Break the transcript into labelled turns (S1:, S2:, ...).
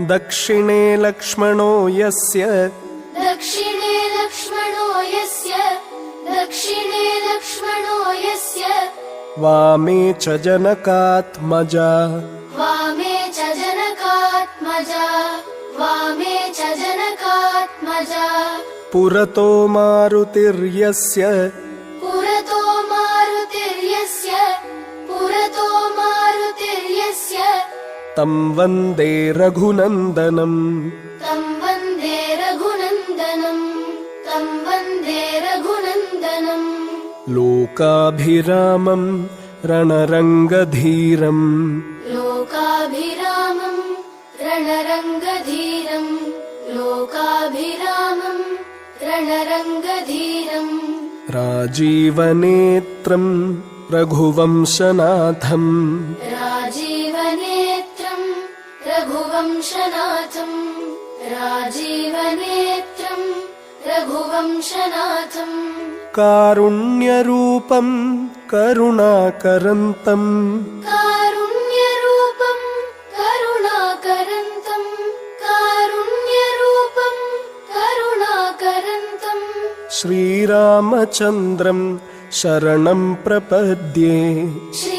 S1: दक्षिणे लक्ष्मणो यस्य
S2: दक्षिणे लक्ष्मणो यस्य दक्षिणे लक्ष्मणो यस्य
S1: वामे च जनकात्मजा
S2: वामे च जनकात्मजा वामे च जनकात्मजा
S1: पुरतो मारुतिर्यस्य
S2: पुरतो मारुतिर्यस्य पुरतो मारुतिर्यस्य
S1: तं वन्दे रघुनन्दनम्
S2: तं वन्दे रघुनन्दनम् तं वन्दे रघुनन्दनम्
S1: लोकाभिरामं रणरङ्गधीरम्
S2: लोकाभिरामम् रणरङ्गधीरम् लोकाभिरामम् रणरङ्गधीरम्
S1: राजीवनेत्रं रघुवंशनाथम्
S2: राजीवनेत्रम् रघुवंशनाथम् राजीवनेत्रम् रघुवंशनाथम्
S1: कारुण्यरूपं करुणाकरन्तम्
S2: कारुण्यरूपम् करुणाकरन्तम् कारुण्यरूपम् करुणाकरन्तम्
S1: श्रीरामचन्द्रं शरणं प्रपद्ये
S2: श्री